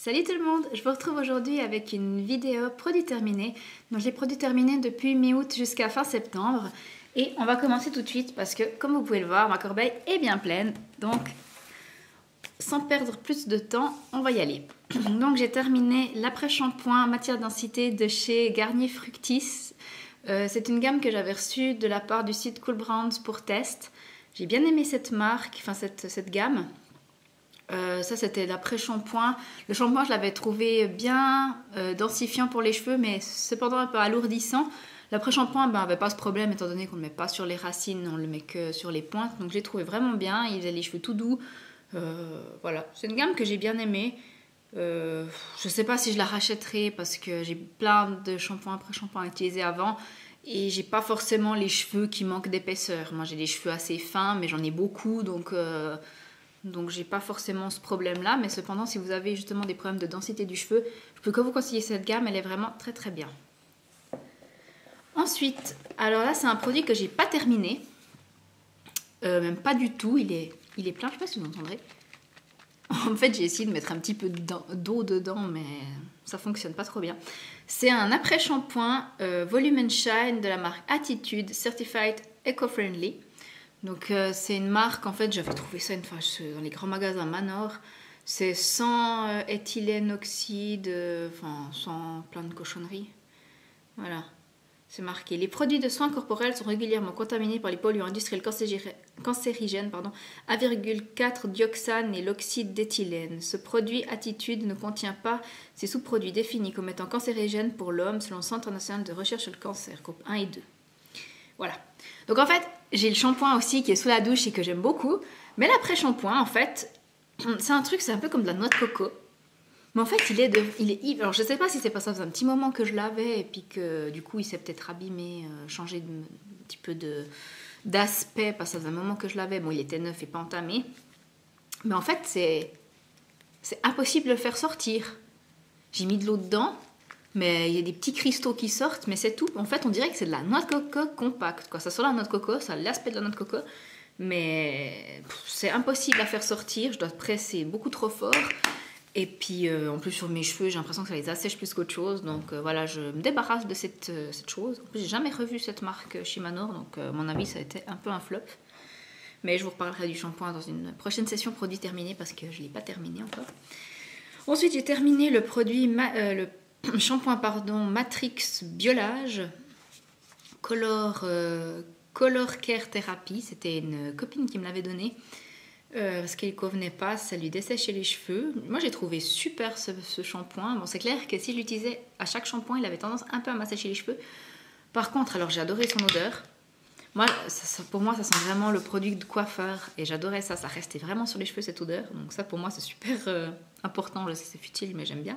Salut tout le monde, je vous retrouve aujourd'hui avec une vidéo produit terminé. Donc j'ai produit terminé depuis mi-août jusqu'à fin septembre. Et on va commencer tout de suite parce que comme vous pouvez le voir, ma corbeille est bien pleine. Donc sans perdre plus de temps, on va y aller. Donc j'ai terminé l'après-shampoing matière densité de chez Garnier Fructis. C'est une gamme que j'avais reçue de la part du site Cool Brands pour test. J'ai bien aimé cette marque, enfin cette gamme. Ça c'était l'après-shampoing. Le shampoing je l'avais trouvé bien densifiant pour les cheveux mais cependant un peu alourdissant. L'après-shampoing n'avait pas ce problème étant donné qu'on ne le met pas sur les racines, on le met que sur les pointes. Donc j'ai trouvé vraiment bien, il faisait les cheveux tout doux. Voilà, c'est une gamme que j'ai bien aimée. Je ne sais pas si je la rachèterai parce que j'ai plein de shampoings après-shampoing à utiliser avant. Et j'ai pas forcément les cheveux qui manquent d'épaisseur. Moi j'ai des cheveux assez fins mais j'en ai beaucoup donc j'ai pas forcément ce problème là, mais cependant si vous avez justement des problèmes de densité du cheveu, je peux que vous conseiller cette gamme, elle est vraiment très très bien. Ensuite, alors là c'est un produit que j'ai pas terminé, même pas du tout, il est plein, je sais pas si vous entendrez. En fait j'ai essayé de mettre un petit peu d'eau dedans mais ça fonctionne pas trop bien. C'est un après-shampoing Volume & Shine de la marque Attitude Certified Eco-Friendly. Donc c'est une marque, en fait j'avais trouvé ça une fois dans les grands magasins Manor. C'est sans éthylène oxyde, enfin sans plein de cochonneries. Voilà, c'est marqué. Les produits de soins corporels sont régulièrement contaminés par les polluants industriels cancérigènes, 1,4 dioxane et l'oxyde d'éthylène. Ce produit Attitude ne contient pas ces sous-produits définis comme étant cancérigènes pour l'homme selon le Centre national de recherche sur le cancer, groupe 1 et 2. Voilà. Donc en fait, j'ai le shampoing aussi qui est sous la douche et que j'aime beaucoup. Mais l'après-shampoing, en fait, c'est un truc, c'est un peu comme de la noix de coco. Mais en fait, alors je sais pas si c'est pas ça, ça fait un petit moment que je l'avais et puis que du coup, il s'est peut-être abîmé, changé un petit peu d'aspect parce que ça faisait un moment que je l'avais. Bon, il était neuf et pas entamé. Mais en fait, c'est impossible de le faire sortir. J'ai mis de l'eau dedans. Mais il y a des petits cristaux qui sortent, mais c'est tout. En fait, on dirait que c'est de la noix de coco compacte, quoi. Ça sent la noix de coco, ça a l'aspect de la noix de coco, mais c'est impossible à faire sortir. Je dois presser beaucoup trop fort. Et puis, en plus, sur mes cheveux, j'ai l'impression que ça les assèche plus qu'autre chose. Donc voilà, je me débarrasse de cette chose. En plus, j'ai jamais revu cette marque chez Manor, donc à mon avis, ça a été un peu un flop. Mais je vous reparlerai du shampoing dans une prochaine session produit terminé, parce que je ne l'ai pas terminé encore. Ensuite, j'ai terminé le produit... shampoing Matrix Biolage Color Care Therapy. C'était une copine qui me l'avait donné parce qu'il ne convenait pas, ça lui desséchait les cheveux. Moi j'ai trouvé super ce shampoing. Bon, c'est clair que si je l'utilisais à chaque shampoing, il avait tendance un peu à m'assécher les cheveux. Par contre, alors j'ai adoré son odeur. Moi, pour moi, ça sent vraiment le produit de coiffeur et j'adorais ça. Ça restait vraiment sur les cheveux cette odeur. Donc ça pour moi c'est super important. Je sais c'est futile mais j'aime bien.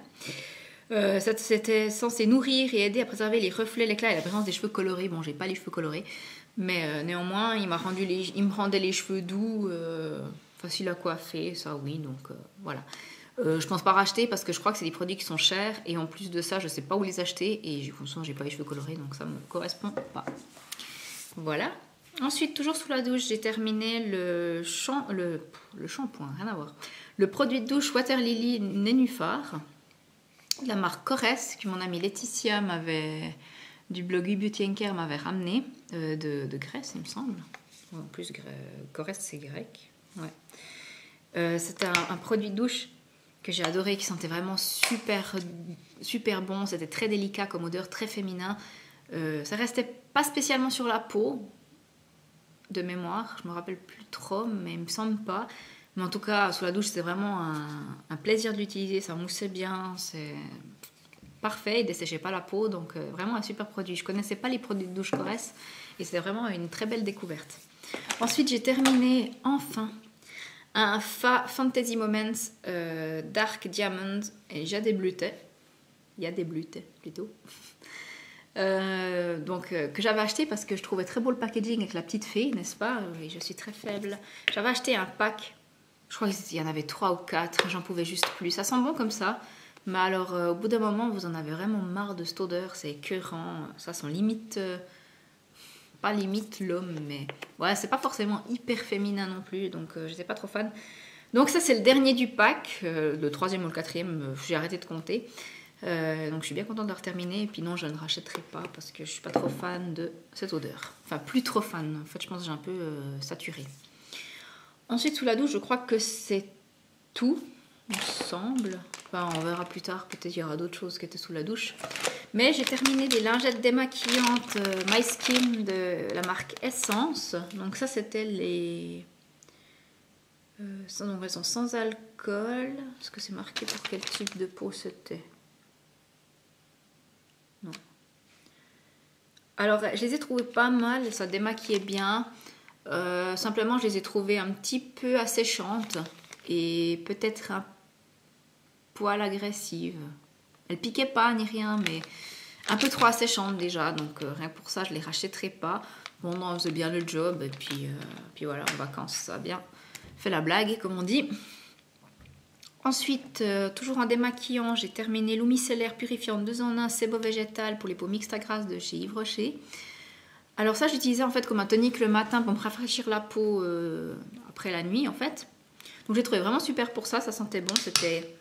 C'était censé nourrir et aider à préserver les reflets, l'éclat et la présence des cheveux colorés. Bon, j'ai pas les cheveux colorés, mais néanmoins, il me rendait les cheveux doux, facile à coiffer, ça oui, donc voilà. Je pense pas racheter parce que je crois que c'est des produits qui sont chers et en plus de ça, je sais pas où les acheter et de toute façon, j'ai pas les cheveux colorés, donc ça me correspond pas. Voilà. Ensuite, toujours sous la douche, j'ai terminé le shampoing, rien à voir. Le produit de douche Water Lily Nénuphar. La marque Corès, que mon amie Laetitia du blog Beauty & Care m'avait ramené de Grèce, il me semble. En plus, Corès, c'est grec. Ouais. C'était un produit de douche que j'ai adoré, qui sentait vraiment super, super bon. C'était très délicat comme odeur, très féminin. Ça restait pas spécialement sur la peau, de mémoire. Je me rappelle plus trop, mais il me semble pas. Mais en tout cas, sous la douche, c'était vraiment un plaisir de l'utiliser. Ça moussait bien, c'est parfait. Il ne desséchait pas la peau, donc vraiment un super produit. Je ne connaissais pas les produits de douche Corès et c'était vraiment une très belle découverte. Ensuite, j'ai terminé enfin un Fantasy Moments Dark Diamond et Jade Bleuté. Jade Bleuté plutôt. Que j'avais acheté parce que je trouvais très beau le packaging avec la petite fée, n'est-ce pas? Oui, je suis très faible. J'avais acheté un pack. Je crois qu'il y en avait 3 ou 4, j'en pouvais juste plus. Ça sent bon comme ça, mais alors au bout d'un moment, vous en avez vraiment marre de cette odeur, c'est écœurant. Ça sent limite, pas limite l'homme, mais ouais, c'est pas forcément hyper féminin non plus, donc j'étais pas trop fan. Donc ça c'est le dernier du pack, le troisième ou le quatrième, j'ai arrêté de compter. Donc je suis bien contente de le terminer. Et puis non, je ne rachèterai pas parce que je suis pas trop fan de cette odeur. Enfin, plus trop fan. En fait, je pense que j'ai un peu saturé. Ensuite, sous la douche, je crois que c'est tout, il me semble. Enfin, on verra plus tard, peut-être il y aura d'autres choses qui étaient sous la douche. Mais j'ai terminé des lingettes démaquillantes My Skin de la marque Essence. Donc ça, c'était les... donc elles sont sans alcool. Est-ce que c'est marqué pour quel type de peau c'était? Non. Alors, je les ai trouvées pas mal, ça démaquillait bien. Simplement, je les ai trouvées un petit peu asséchantes et peut-être un poil agressives. Elles piquaient pas ni rien, mais un peu trop asséchantes déjà. Donc, rien que pour ça, je les rachèterai pas. Bon, non, on faisait bien le job. Et puis voilà, en vacances, ça a bien fait la blague, comme on dit. Ensuite, toujours en démaquillant, j'ai terminé l'eau micellaire purifiante 2 en 1 sébo végétal pour les peaux mixtes à grasse de chez Yves Rocher. Alors ça, j'utilisais en fait comme un tonique le matin pour me rafraîchir la peau après la nuit en fait. Donc j'ai trouvé vraiment super pour ça, ça sentait bon, c'était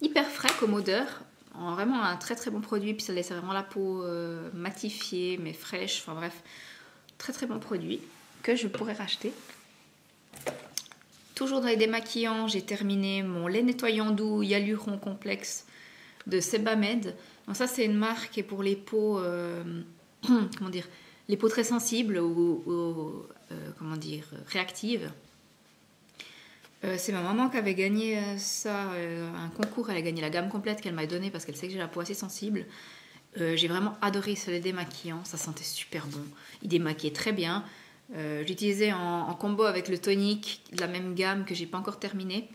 hyper frais comme odeur. Vraiment un très très bon produit, puis ça laissait vraiment la peau matifiée mais fraîche, enfin bref, très très bon produit que je pourrais racheter. Toujours dans les démaquillants, j'ai terminé mon lait nettoyant doux Hyaluron complexe de Sebamed. Donc ça c'est une marque qui est pour les peaux, comment dire, les peaux très sensibles ou comment dire, réactives. C'est ma maman qui avait gagné ça, un concours, elle a gagné la gamme complète qu'elle m'a donnée parce qu'elle sait que j'ai la peau assez sensible. J'ai vraiment adoré ce lait démaquillant, ça sentait super bon, il démaquillait très bien. J'utilisais en combo avec le tonique de la même gamme que j'ai pas encore terminé.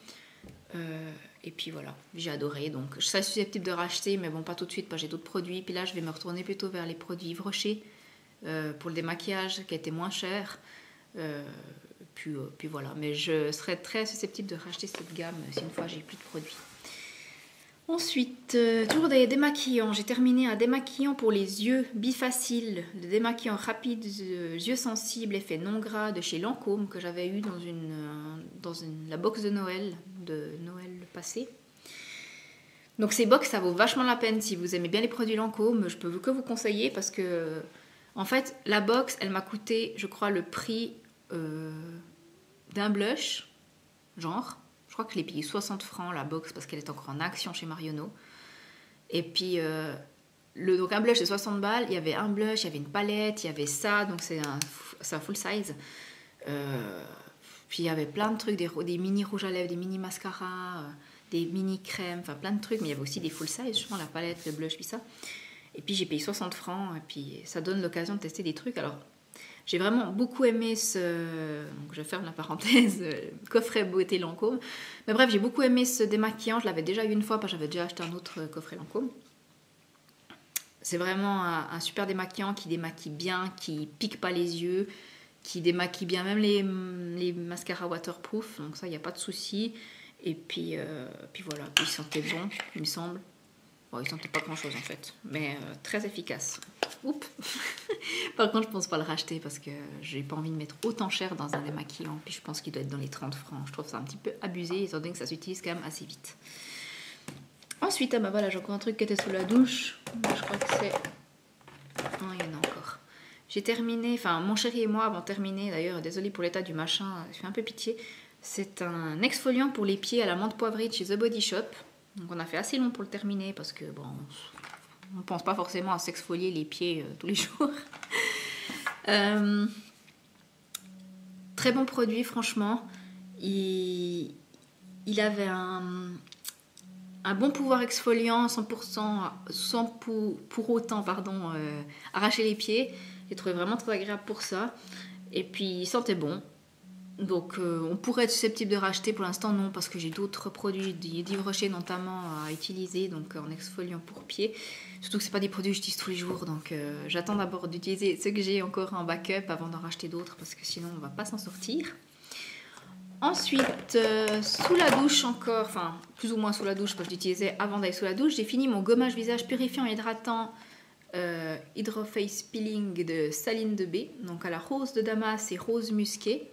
Et puis voilà, j'ai adoré. Donc je serais susceptible de racheter, mais bon, pas tout de suite, parce que j'ai d'autres produits. Puis là, je vais me retourner plutôt vers les produits Yves Rocher pour le démaquillage qui a été moins cher. Puis voilà, mais je serais très susceptible de racheter cette gamme si une fois j'ai plus de produits. Ensuite, toujours des démaquillants. J'ai terminé un démaquillant pour les yeux bifacile, le démaquillant rapide, yeux sensibles, effet non gras de chez Lancôme que j'avais eu dans la box de Noël passé. Donc ces box, ça vaut vachement la peine si vous aimez bien les produits Lancôme. Je peux que vous conseiller parce que en fait, la box, elle m'a coûté, je crois, le prix d'un blush, genre. Je crois que je l'ai payé 60 francs la box parce qu'elle est encore en action chez Marionneau. Et puis, donc un blush de 60 balles, il y avait un blush, il y avait une palette, il y avait ça, donc c'est un full size. Puis il y avait plein de trucs, des mini rouges à lèvres, des mini mascaras, des mini crèmes, enfin plein de trucs, mais il y avait aussi des full size, justement la palette, le blush, puis ça. Et puis j'ai payé 60 francs, et puis ça donne l'occasion de tester des trucs. Alors, j'ai vraiment beaucoup aimé donc je ferme la parenthèse, coffret beauté Lancôme. Mais bref, j'ai beaucoup aimé ce démaquillant. Je l'avais déjà eu une fois parce que j'avais déjà acheté un autre coffret Lancôme. C'est vraiment un super démaquillant qui démaquille bien, qui pique pas les yeux, qui démaquille bien même les mascaras waterproof. Donc ça, il n'y a pas de souci. Et puis voilà, puis il sentait bon, il me semble. Bon, il sentait pas grand chose en fait, mais très efficace. Oups. Par contre, je pense pas le racheter parce que j'ai pas envie de mettre autant cher dans un démaquillant. Puis je pense qu'il doit être dans les 30 francs. Je trouve ça un petit peu abusé, étant donné que ça s'utilise quand même assez vite. Ensuite, ah bah voilà, j'ai encore un truc qui était sous la douche. Je crois que c'est... Non, il y en a encore. J'ai terminé, enfin mon chéri et moi avons terminé, d'ailleurs, désolé pour l'état du machin, je fais un peu pitié. C'est un exfoliant pour les pieds à la menthe poivrée de chez The Body Shop. Donc on a fait assez long pour le terminer parce que bon, on ne pense pas forcément à s'exfolier les pieds tous les jours. Très bon produit, franchement. Il avait un bon pouvoir exfoliant 100% sans pour autant arracher les pieds. J'ai trouvé vraiment très agréable pour ça. Et puis il sentait bon. Donc on pourrait être susceptible de racheter, pour l'instant non, parce que j'ai d'autres produits d'Yves Rocher notamment à utiliser, donc en exfoliant pour pied. Surtout que ce pas des produits que j'utilise tous les jours, donc j'attends d'abord d'utiliser ceux que j'ai encore en backup avant d'en racheter d'autres, parce que sinon on va pas s'en sortir. Ensuite, sous la douche encore, enfin plus ou moins sous la douche, parce que j'utilisais avant d'aller sous la douche, j'ai fini mon gommage visage purifiant et hydratant Hydroface Peeling de Saline de B, donc à la rose de Damas et rose musquée.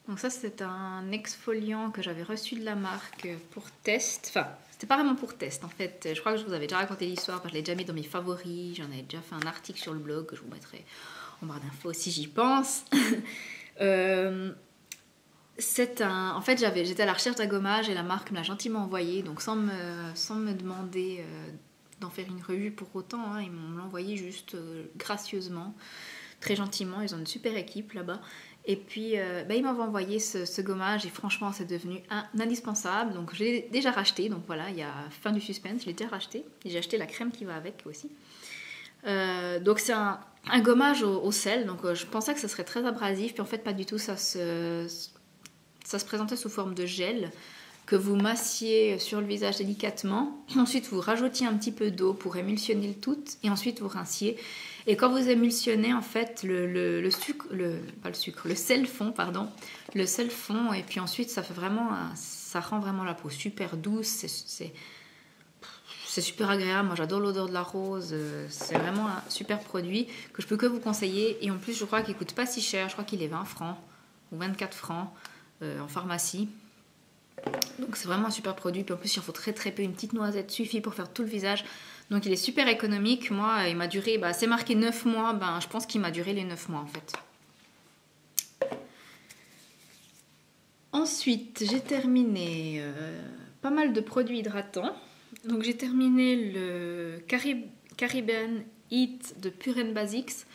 Donc ça, c'est un exfoliant que j'avais reçu de la marque pour test. Enfin, c'était pas vraiment pour test en fait. Je crois que je vous avais déjà raconté l'histoire, parce que je l'ai déjà mis dans mes favoris. J'en avais déjà fait un article sur le blog que je vous mettrai en barre d'infos si j'y pense. En fait, j'étais à la recherche d'un gommage et la marque me l'a gentiment envoyé, donc sans me demander d'en faire une revue pour autant, hein, ils m'ont envoyé juste gracieusement, très gentiment. Ils ont une super équipe là-bas. Et puis, ils m'avaient envoyé ce gommage et franchement, c'est devenu un indispensable. Donc, je l'ai déjà racheté. Donc voilà, il y a fin du suspense, je l'ai déjà racheté. Et j'ai acheté la crème qui va avec aussi. Donc, c'est un gommage au sel. Donc, je pensais que ça serait très abrasif. Puis en fait, pas du tout. Ça se présentait sous forme de gel que vous massiez sur le visage délicatement. Ensuite, vous rajoutiez un petit peu d'eau pour émulsionner le tout. Et ensuite, vous rinciez. Et quand vous émulsionnez, en fait, le sel fond, pardon. Le sel fond. Et puis ensuite, ça rend vraiment la peau super douce. C'est super agréable. Moi, j'adore l'odeur de la rose. C'est vraiment un super produit que je peux que vous conseiller. Et en plus, je crois qu'il coûte pas si cher. Je crois qu'il est 20 francs ou 24 francs en pharmacie. Donc c'est vraiment un super produit. Puis en plus, il en faut très très peu. Une petite noisette suffit pour faire tout le visage. Donc il est super économique. Moi, il m'a duré, c'est marqué 9 mois. Je pense qu'il m'a duré les 9 mois en fait. Ensuite, j'ai terminé pas mal de produits hydratants. Donc j'ai terminé le Caribbean Heat de Pure and Basics.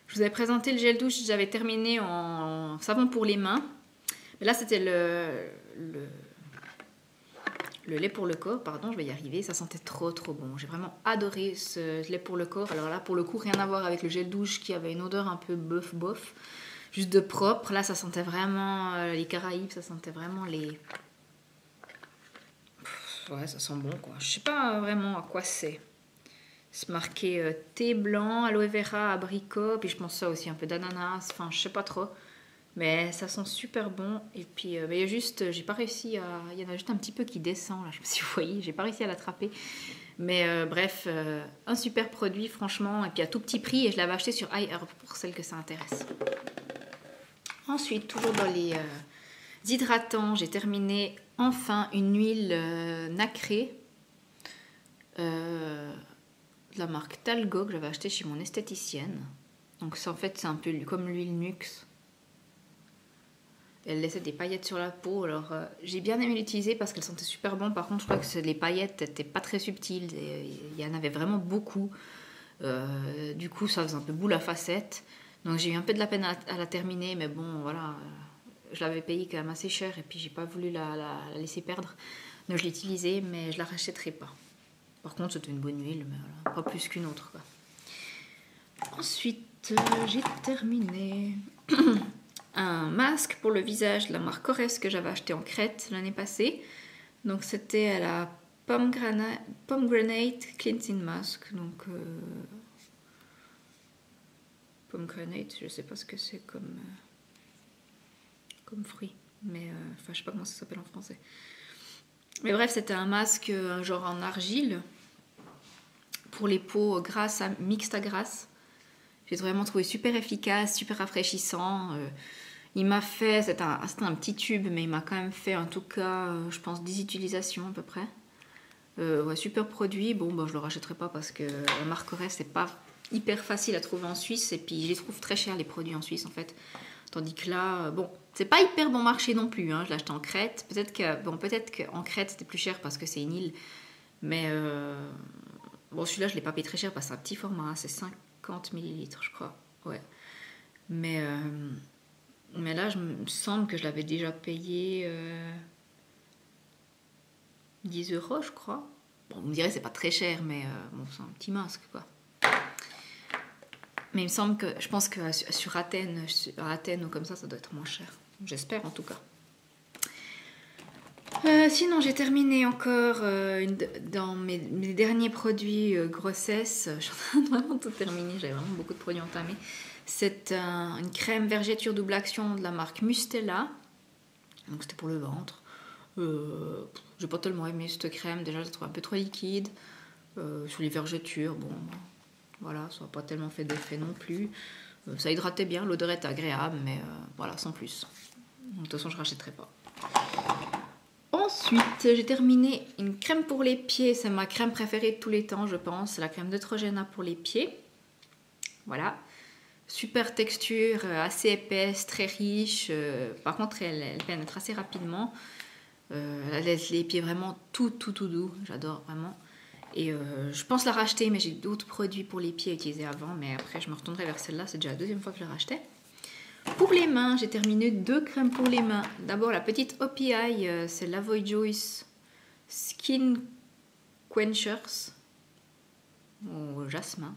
Je vous avais présenté le gel douche, j'avais terminé en savon pour les mains. Mais là, c'était le lait pour le corps, pardon, je vais y arriver. Ça sentait trop trop bon. J'ai vraiment adoré ce lait pour le corps. Alors là, pour le coup, rien à voir avec le gel douche qui avait une odeur un peu bof, juste de propre. Là, ça sentait vraiment les Caraïbes, ça sentait vraiment les... Ouais, ça sent bon quoi. Je sais pas vraiment à quoi c'est. C'est marqué thé blanc, aloe vera, abricot, puis je pense ça aussi un peu d'ananas. Enfin, je sais pas trop. Mais ça sent super bon. Et puis, il y a juste, j'ai pas réussi à... Il y en a juste un petit peu qui descend, là. Je sais pas si vous voyez, j'ai pas réussi à l'attraper. Mais bref, un super produit, franchement. Et puis à tout petit prix. Et je l'avais acheté sur iHerb pour celles que ça intéresse. Ensuite, toujours dans les hydratants, j'ai terminé enfin une huile nacrée. De la marque Talgo que j'avais acheté chez mon esthéticienne. Donc en fait, c'est un peu comme l'huile Nuxe. Elle laissait des paillettes sur la peau. Alors, j'ai bien aimé l'utiliser parce qu'elle sentait super bon. Par contre, je crois que les paillettes n'étaient pas très subtiles. Il y en avait vraiment beaucoup. Du coup, ça faisait un peu boule à facettes. Donc, j'ai eu un peu de la peine à la terminer. Mais bon, voilà. Je l'avais payée quand même assez cher. Et puis, j'ai pas voulu la laisser perdre. Donc, je l'ai utilisée, mais je la rachèterai pas. Par contre, c'était une bonne huile, mais voilà, pas plus qu'une autre, quoi. Ensuite, j'ai terminé... un masque pour le visage de la marque Corès que j'avais acheté en Crète l'année passée. Donc c'était la Pomegranate Cleansing Mask. Donc Pomegranate, je sais pas ce que c'est comme fruit. Mais enfin je sais pas comment ça s'appelle en français. Mais bref, c'était un masque genre en argile pour les peaux grasses, mixtes à grasses. J'ai vraiment trouvé super efficace, super rafraîchissant. Il m'a fait, c'était un petit tube, mais il m'a quand même fait en tout cas, je pense, 10 utilisations à peu près. Ouais, super produit. Bon, je le rachèterai pas parce que la marque Corès, c'est pas hyper facile à trouver en Suisse. Et puis, je les trouve très chers, les produits en Suisse, en fait. Tandis que là, bon, c'est pas hyper bon marché non plus. Hein. Je l'ai acheté en Crète. Peut-être qu'en Crète, c'était plus cher parce que c'est une île. Mais bon, celui-là, je l'ai pas payé très cher parce que c'est un petit format. Hein. C'est 50 millilitres, je crois. Ouais. Mais là, il me semble que je l'avais déjà payé 10 €, je crois. Bon, vous me direz, c'est pas très cher, mais bon, c'est un petit masque, quoi. Mais il me semble que, je pense que sur Athènes ou comme ça doit être moins cher. J'espère, en tout cas. Sinon, j'ai terminé encore dans mes derniers produits grossesse. Je suis en train de vraiment tout terminer. J'avais vraiment beaucoup de produits entamés. C'est une crème vergeture double action de la marque Mustela. Donc, c'était pour le ventre. J'ai pas tellement aimé cette crème. Déjà, je la trouve un peu trop liquide. Sur les vergetures, bon, voilà, ça n'a pas tellement fait d'effet non plus. Ça hydratait bien, l'odeur était agréable, mais voilà, sans plus. De toute façon, je rachèterai pas. Ensuite, j'ai terminé une crème pour les pieds. C'est ma crème préférée de tous les temps, je pense. C'est la crème Neutrogena pour les pieds. Voilà. Super texture, assez épaisse, très riche. Par contre, elle pénètre assez rapidement. Elle laisse les pieds vraiment tout doux. J'adore vraiment. Et je pense la racheter, mais j'ai d'autres produits pour les pieds à utiliser avant. Mais après, je me retournerai vers celle-là. C'est déjà la deuxième fois que je la rachetais. Pour les mains, j'ai terminé 2 crèmes pour les mains. D'abord, la petite OPI, c'est l'Avoy Joyce Skin Quenchers au jasmin.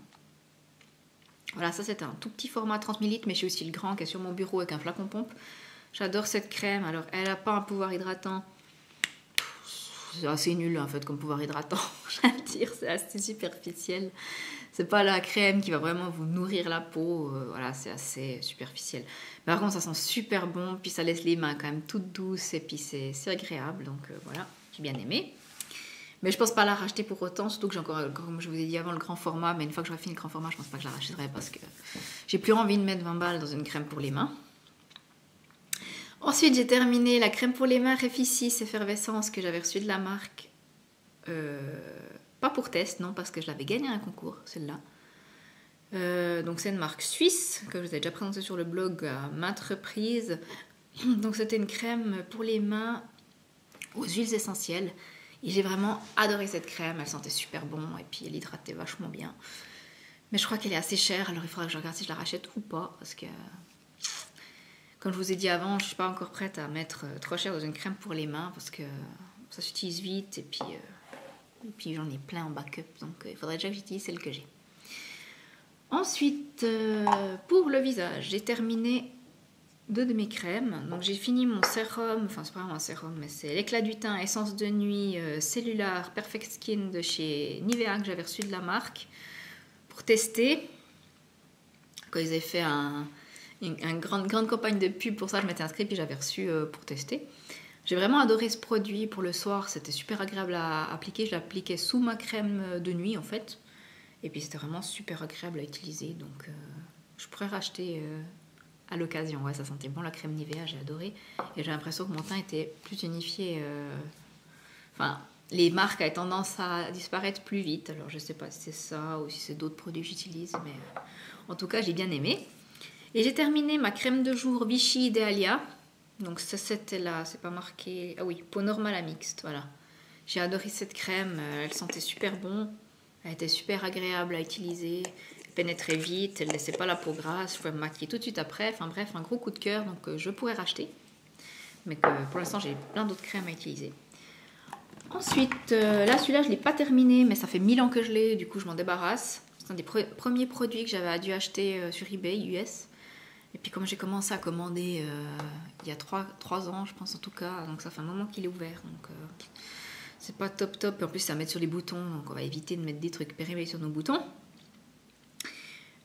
Voilà, ça c'est un tout petit format 30 ml, mais j'ai aussi le grand qui est sur mon bureau avec un flacon pompe. J'adore cette crème. Alors, elle n'a pas un pouvoir hydratant. C'est assez nul en fait comme pouvoir hydratant. Je vais dire, c'est assez superficiel. C'est pas la crème qui va vraiment vous nourrir la peau. Voilà, c'est assez superficiel. Mais par contre, ça sent super bon. Puis ça laisse les mains quand même toutes douces. Et puis c'est agréable. Donc voilà, j'ai bien aimé. Mais je pense pas la racheter pour autant. Surtout que j'ai encore, comme je vous ai dit avant, le grand format. Mais une fois que j'aurai fini le grand format, je pense pas que je la rachèterai. Parce que j'ai plus envie de mettre 20 balles dans une crème pour les mains. Ensuite, j'ai terminé la crème pour les mains Reficis Effervescence que j'avais reçue de la marque. Pas pour test, non, parce que je l'avais gagné à un concours, celle-là. Donc c'est une marque suisse que je vous ai déjà présentée sur le blog à maintes reprises. Donc c'était une crème pour les mains aux huiles essentielles. Et j'ai vraiment adoré cette crème, elle sentait super bon et puis elle hydratait vachement bien. Mais je crois qu'elle est assez chère, alors il faudra que je regarde si je la rachète ou pas, parce que... Comme je vous ai dit avant, je ne suis pas encore prête à mettre trop cher dans une crème pour les mains parce que ça s'utilise vite et puis j'en ai plein en backup. Donc il faudrait déjà que j'utilise celle que j'ai. Ensuite, pour le visage, j'ai terminé 2 de mes crèmes. Donc j'ai fini mon sérum, enfin c'est pas vraiment un sérum, mais c'est l'éclat du teint, essence de nuit, Cellular Perfect Skin de chez Nivea que j'avais reçu de la marque pour tester. Quand ils avaient fait une grande campagne de pub pour ça, je m'étais inscrite puis j'avais reçu pour tester. J'ai vraiment adoré ce produit pour le soir, c'était super agréable à appliquer. Je l'appliquais sous ma crème de nuit en fait. Et puis c'était vraiment super agréable à utiliser. Donc je pourrais racheter à l'occasion. Ouais, ça sentait bon la crème Nivea, j'ai adoré. Et j'ai l'impression que mon teint était plus unifié. Enfin, les marques avaient tendance à disparaître plus vite. Alors je sais pas si c'est ça ou si c'est d'autres produits que j'utilise. Mais en tout cas, j'ai bien aimé. Et j'ai terminé ma crème de jour Vichy Idealia. Donc ça c'était là, c'est pas marqué. Ah oui, peau normale à mixte, voilà. J'ai adoré cette crème, elle sentait super bon. Elle était super agréable à utiliser. Elle pénétrait vite, elle laissait pas la peau grasse. Je pouvais me maquiller tout de suite après. Enfin bref, un gros coup de cœur, donc je pourrais racheter. Mais que pour l'instant j'ai plein d'autres crèmes à utiliser. Ensuite, là celui-là je l'ai pas terminé, mais ça fait 1000 ans que je l'ai, du coup je m'en débarrasse. C'est un des premiers produits que j'avais dû acheter sur eBay US. Et puis comme j'ai commencé à commander il y a 3 ans, je pense en tout cas, donc ça fait un moment qu'il est ouvert, donc c'est pas top. Et en plus c'est à mettre sur les boutons, donc on va éviter de mettre des trucs périmés sur nos boutons.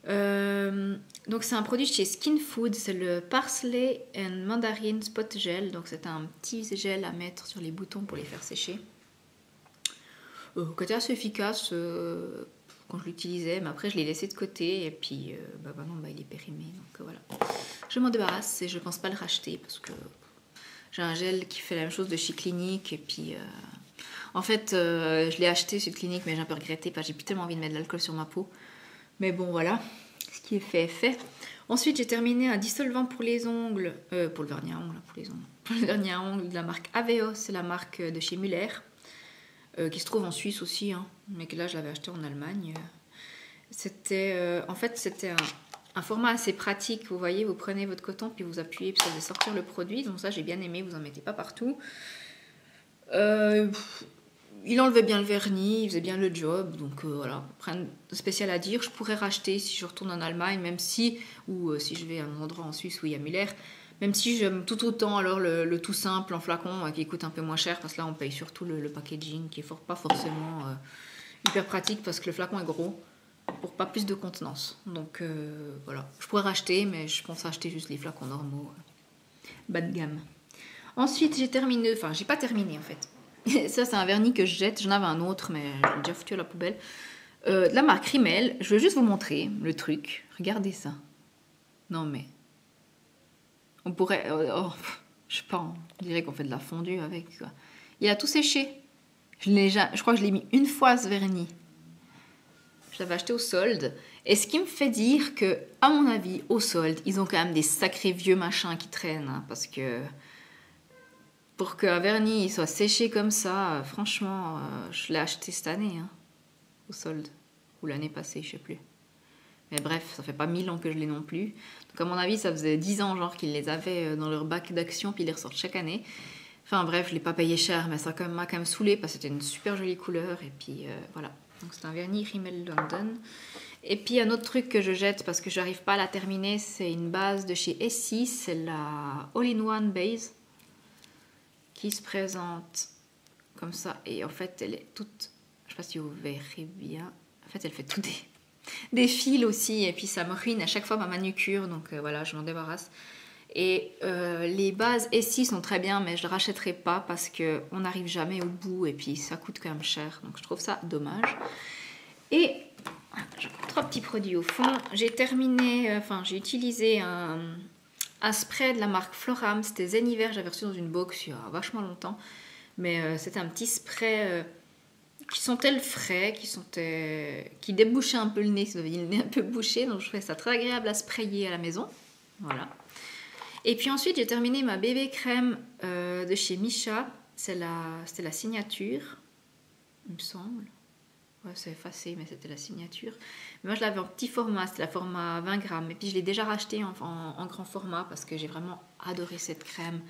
Donc c'est un produit chez Skin Food, c'est le Parsley and Mandarin Spot Gel, donc c'est un petit gel à mettre sur les boutons pour les faire sécher. Côté assez efficace quand je l'utilisais, mais après je l'ai laissé de côté et puis il est périmé, donc voilà. Je m'en débarrasse et je pense pas le racheter parce que j'ai un gel qui fait la même chose de chez Clinique et puis en fait je l'ai acheté chez Clinique mais j'ai un peu regretté parce que j'ai plus tellement envie de mettre de l'alcool sur ma peau, mais bon voilà, ce qui est fait est fait. Ensuite j'ai terminé un dissolvant pour les ongles, pour le vernis à ongles, pour le vernis à ongles de la marque Aveos, c'est la marque de chez Muller. Qui se trouve en Suisse aussi, hein, mais que là je l'avais acheté en Allemagne. C'était un format assez pratique. Vous voyez, vous prenez votre coton puis vous appuyez puis ça fait sortir le produit. Donc ça j'ai bien aimé, vous en mettez pas partout. Il enlevait bien le vernis, il faisait bien le job, donc voilà, rien de spécial à dire. Je pourrais racheter si je retourne en Allemagne, même si, ou si je vais à un endroit en Suisse où il y a Muller. Même si j'aime tout autant alors le tout simple en flacon qui coûte un peu moins cher parce que là on paye surtout le packaging qui est pas forcément hyper pratique parce que le flacon est gros pour pas plus de contenance. Donc voilà, je pourrais racheter mais je pense acheter juste les flacons normaux bas de gamme. Ensuite j'ai terminé, enfin j'ai pas terminé en fait. Ça c'est un vernis que je jette, j'en avais un autre mais je l'ai déjà foutu à la poubelle. De la marque Rimmel, je veux juste vous montrer le truc. Regardez ça. Non mais... On pourrait... Je sais pas, on dirait qu'on fait de la fondue avec, quoi. Il a tout séché. Je crois que je l'ai mis une fois ce vernis. Je l'avais acheté au solde. Et ce qui me fait dire que, à mon avis, au solde, ils ont quand même des sacrés vieux machins qui traînent. Hein, parce que pour qu'un vernis soit séché comme ça, franchement, je l'ai acheté cette année, hein, au solde. Ou l'année passée, je sais plus. Mais bref, ça fait pas 1000 ans que je l'ai non plus. Donc à mon avis, ça faisait 10 ans genre qu'ils les avaient dans leur bac d'action, puis ils les ressortent chaque année. Enfin bref, je l'ai pas payé cher, mais ça m'a quand même saoulé parce que c'était une super jolie couleur. Et puis voilà. Donc c'est un vernis Rimmel London. Et puis un autre truc que je jette parce que j'arrive pas à la terminer, c'est une base de chez Essie, c'est la All-in-One Base qui se présente comme ça. Et en fait, elle est toute, je sais pas si vous verrez bien, en fait elle fait tout des fils aussi, et puis ça me ruine à chaque fois ma manucure, donc voilà, je m'en débarrasse. Et les bases Essie sont très bien, mais je ne rachèterai pas parce qu'on n'arrive jamais au bout, et puis ça coûte quand même cher, donc je trouve ça dommage. Et j'ai 3 petits produits au fond. J'ai terminé, j'ai utilisé un spray de la marque Floram, c'était Zen Hiver, j'avais reçu dans une box il y a vachement longtemps, mais c'était un petit spray qui sentait le frais, qui débouchait un peu le nez, si vous avez le nez un peu bouché, donc je trouvais ça très agréable à sprayer à la maison. Voilà. Et puis ensuite, j'ai terminé ma bébé crème de chez Misha. C'était la signature, il me semble. Ouais, c'est effacé, mais c'était la signature. Mais moi, je l'avais en petit format, c'était la format 20 grammes. Et puis, je l'ai déjà racheté en grand format parce que j'ai vraiment adoré cette crème.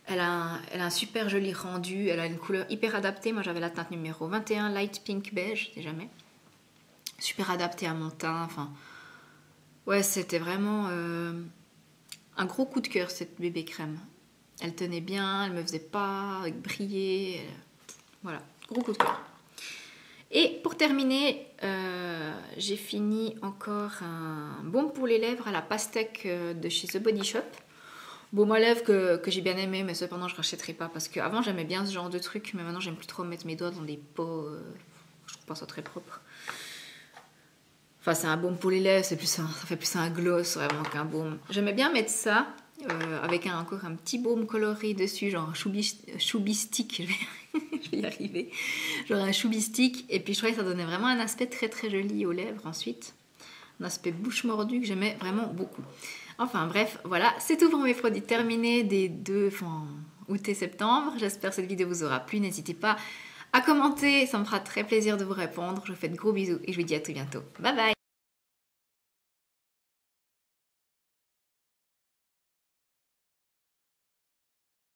Elle a un super joli rendu, elle a une couleur hyper adaptée. Moi, j'avais la teinte numéro 21, light pink beige, je sais jamais. Super adaptée à mon teint. Enfin, ouais, c'était vraiment un gros coup de cœur, cette bébé crème. Elle tenait bien, elle me faisait pas briller. Voilà, gros coup de cœur. Et pour terminer, j'ai fini encore un baume pour les lèvres à la pastèque de chez The Body Shop. Baume à lèvres que j'ai bien aimé, mais cependant je ne rachèterai pas parce qu'avant j'aimais bien ce genre de truc, mais maintenant j'aime plus trop mettre mes doigts dans des pots. Je trouve pas ça très propre. Enfin, c'est un baume pour les lèvres, ça fait plus un gloss vraiment qu'un baume. J'aimais bien mettre ça avec encore un petit baume coloré dessus, genre un choubistique. Je vais y arriver. Genre un choubistique. Et puis je trouvais que ça donnait vraiment un aspect très très joli aux lèvres ensuite. Un aspect bouche mordue que j'aimais vraiment beaucoup. Enfin bref, voilà, c'est tout pour mes produits terminés des 2 août et septembre. J'espère que cette vidéo vous aura plu. N'hésitez pas à commenter, ça me fera très plaisir de vous répondre. Je vous fais de gros bisous et je vous dis à très bientôt. Bye bye!